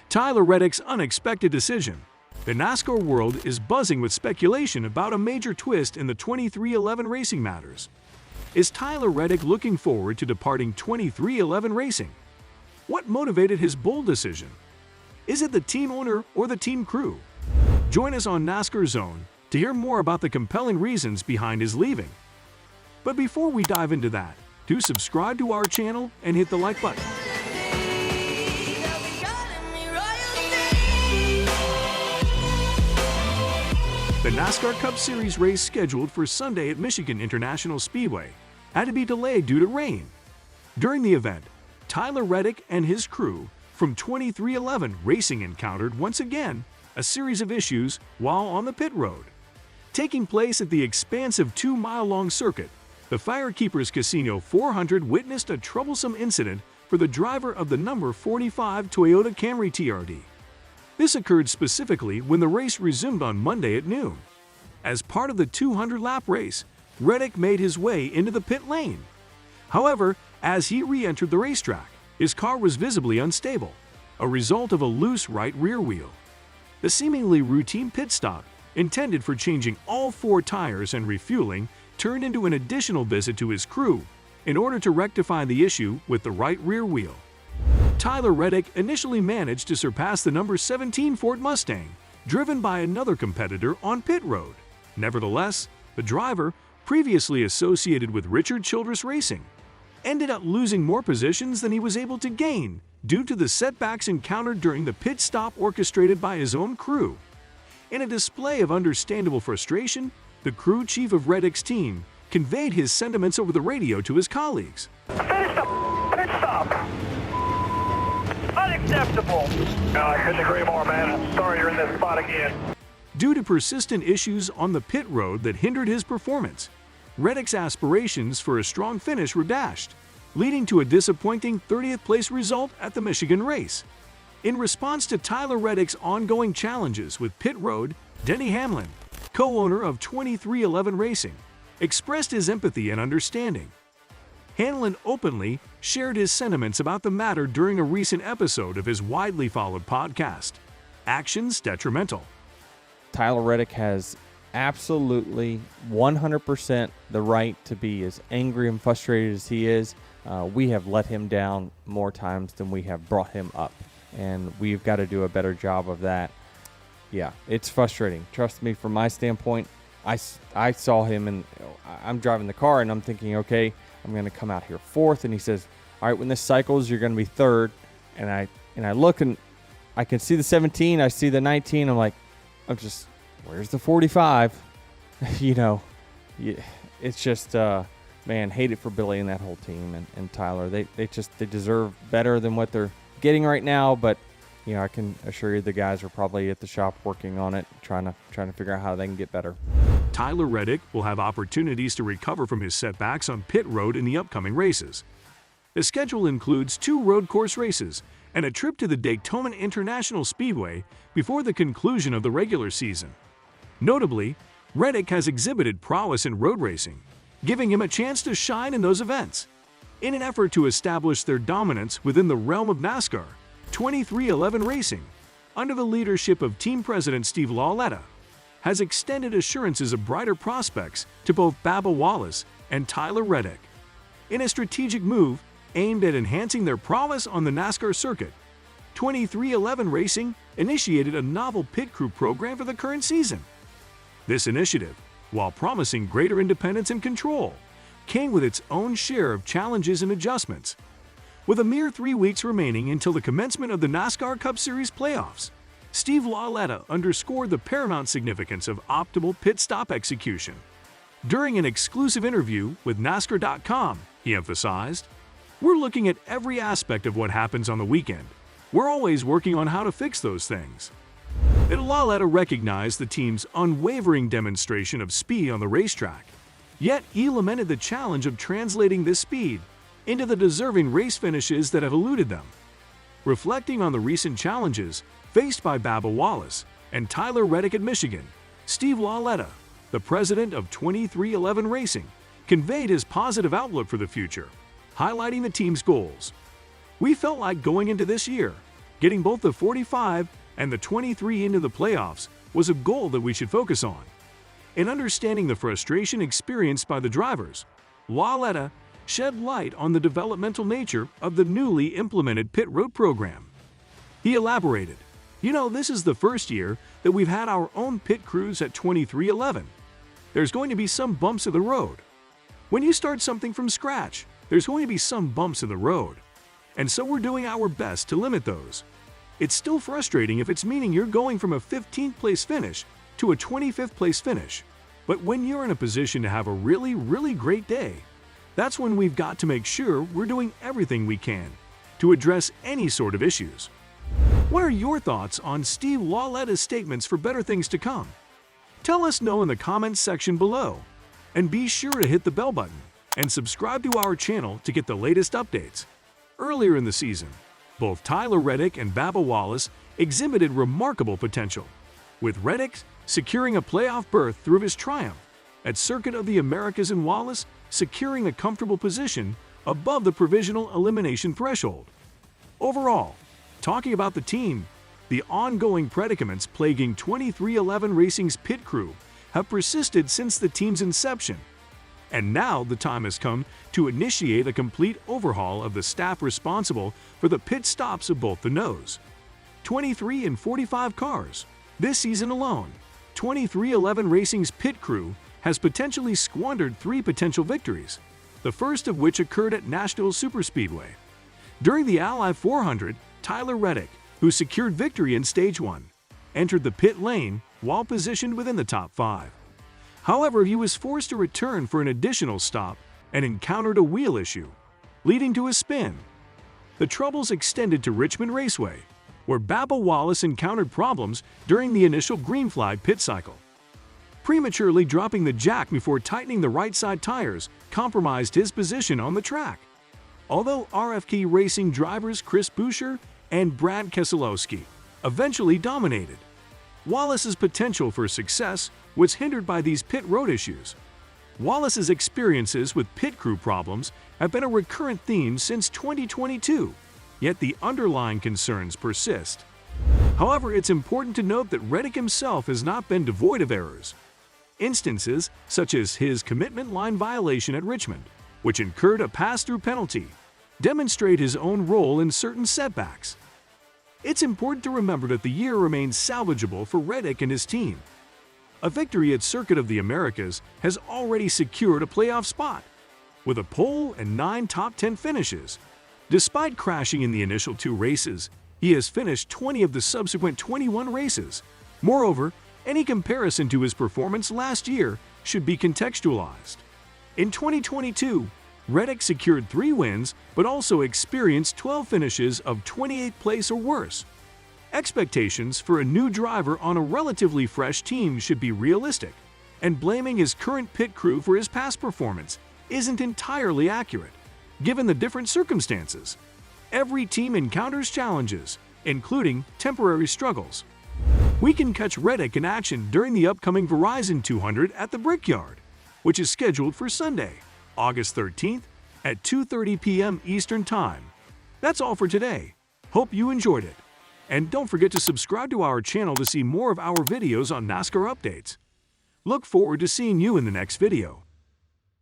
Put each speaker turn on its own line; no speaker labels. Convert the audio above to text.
Tyler Reddick's unexpected decision. The NASCAR world is buzzing with speculation about a major twist in the 23XI racing matters. Is Tyler Reddick looking forward to departing 23XI racing? What motivated his bold decision? Is it the team owner or the team crew? Join us on NASCAR Zone to hear more about the compelling reasons behind his leaving. But before we dive into that, do subscribe to our channel and hit the like button. The NASCAR Cup Series race scheduled for Sunday at Michigan International Speedway had to be delayed due to rain. During the event, Tyler Reddick and his crew from 23XI Racing encountered once again a series of issues while on the pit road. Taking place at the expansive 2-mile-long circuit, the Firekeepers Casino 400 witnessed a troublesome incident for the driver of the number 45 Toyota Camry TRD. This occurred specifically when the race resumed on Monday at noon. As part of the 200-lap race, Reddick made his way into the pit lane. However, as he re-entered the racetrack, his car was visibly unstable, a result of a loose right rear wheel. The seemingly routine pit stop, intended for changing all 4 tires and refueling, turned into an additional visit to his crew in order to rectify the issue with the right rear wheel. Tyler Reddick initially managed to surpass the number 17 Ford Mustang, driven by another competitor on pit road. Nevertheless, the driver, previously associated with Richard Childress Racing, ended up losing more positions than he was able to gain due to the setbacks encountered during the pit stop orchestrated by his own crew. In a display of understandable frustration, the crew chief of Reddick's team conveyed his sentiments over the radio to his colleagues.
Finish the pit stop! Unacceptable! No, I couldn't agree more, man. I'm sorry you're in this spot again.
Due to persistent issues on the pit road that hindered his performance, Reddick's aspirations for a strong finish were dashed, leading to a disappointing 30th place result at the Michigan race. In response to Tyler Reddick's ongoing challenges with pit road, Denny Hamlin, co-owner of 23XI Racing, expressed his empathy and understanding. Hamlin openly shared his sentiments about the matter during a recent episode of his widely followed podcast, Actions Detrimental.
Tyler Reddick has absolutely 100% the right to be as angry and frustrated as he is. We have let him down more times than we have brought him up, and we've got to do a better job of that. Yeah, it's frustrating. Trust me, from my standpoint, I saw him, and I'm driving the car, and I'm thinking, okay, I'm going to come out here 4th, and he says, all right, when this cycles, you're going to be 3rd, and I look, and I can see the 17, I see the 19, I'm just, where's the 45? It's just, man, hate it for Billy and that whole team and Tyler. They deserve better than what they're getting right now, but I can assure you the guys are probably at the shop working on it, trying to figure out how they can get better.
Tyler Reddick will have opportunities to recover from his setbacks on pit road in the upcoming races. The schedule includes 2 road course races and a trip to the Daytona International Speedway before the conclusion of the regular season. Notably, Reddick has exhibited prowess in road racing, giving him a chance to shine in those events. In an effort to establish their dominance within the realm of NASCAR, 23XI Racing, under the leadership of team president Steve Lauletta, has extended assurances of brighter prospects to both Bubba Wallace and Tyler Reddick. In a strategic move aimed at enhancing their prowess on the NASCAR circuit, 23XI Racing initiated a novel pit crew program for the current season. This initiative, while promising greater independence and control, came with its own share of challenges and adjustments. With a mere 3 weeks remaining until the commencement of the NASCAR Cup Series playoffs, Steve Lauletta underscored the paramount significance of optimal pit stop execution. During an exclusive interview with NASCAR.com, he emphasized, "We're looking at every aspect of what happens on the weekend. We're always working on how to fix those things." Lauletta recognized the team's unwavering demonstration of speed on the racetrack, yet he lamented the challenge of translating this speed into the deserving race finishes that have eluded them. Reflecting on the recent challenges faced by Bubba Wallace and Tyler Reddick at Michigan, Steve Lauletta, the president of 23XI Racing, conveyed his positive outlook for the future, highlighting the team's goals. "We felt like going into this year, Getting both the 45 and the 23 into the playoffs was a goal that we should focus on. In understanding the frustration experienced by the drivers, Lauletta shed light on the developmental nature of the newly implemented pit road program. He elaborated, this is the first year that we've had our own pit crews at 2311. There's going to be some bumps in the road. When you start something from scratch, there's going to be some bumps in the road. And so we're doing our best to limit those. It's still frustrating if it's meaning you're going from a 15th place finish to a 25th place finish. But when you're in a position to have a really, really great day, that's when we've got to make sure we're doing everything we can to address any sort of issues. What are your thoughts on Steve Lauletta's statements for better things to come? Tell us know in the comments section below. And be sure to hit the bell button and subscribe to our channel to get the latest updates. Earlier in the season, both Tyler Reddick and Bubba Wallace exhibited remarkable potential, with Reddick securing a playoff berth through his triumph at Circuit of the Americas and Wallace securing a comfortable position above the provisional elimination threshold. Overall, talking about the team, the ongoing predicaments plaguing 2311 Racing's pit crew have persisted since the team's inception, and now the time has come to initiate a complete overhaul of the staff responsible for the pit stops of both the nose, 23 and 45 cars. This season alone, 2311 Racing's pit crew has potentially squandered 3 potential victories, the first of which occurred at Nashville Superspeedway. During the Ally 400, Tyler Reddick, who secured victory in Stage 1, entered the pit lane while positioned within the top 5. However, he was forced to return for an additional stop and encountered a wheel issue, leading to a spin. The troubles extended to Richmond Raceway, where Bubba Wallace encountered problems during the initial green flag pit cycle. Prematurely dropping the jack before tightening the right side tires compromised his position on the track. Although RFK Racing drivers Chris Buescher and Brad Keselowski eventually dominated, Wallace's potential for success was hindered by these pit road issues. Wallace's experiences with pit crew problems have been a recurrent theme since 2022, yet the underlying concerns persist. However, it's important to note that Reddick himself has not been devoid of errors. Instances such as his commitment line violation at Richmond, which incurred a pass-through penalty, demonstrate his own role in certain setbacks. It's important to remember that the year remains salvageable for Reddick and his team. A victory at Circuit of the Americas has already secured a playoff spot, with a pole and 9 top 10 finishes. Despite crashing in the initial 2 races, he has finished 20 of the subsequent 21 races. Moreover, any comparison to his performance last year should be contextualized. In 2022, Reddick secured 3 wins but also experienced 12 finishes of 28th place or worse. Expectations for a new driver on a relatively fresh team should be realistic, and blaming his current pit crew for his past performance isn't entirely accurate, given the different circumstances. Every team encounters challenges, including temporary struggles. We can catch Reddick in action during the upcoming Verizon 200 at the Brickyard, which is scheduled for Sunday, August 13th at 2:30 p.m. Eastern Time. That's all for today. Hope you enjoyed it. And don't forget to subscribe to our channel to see more of our videos on NASCAR updates. Look forward to seeing you in the next video.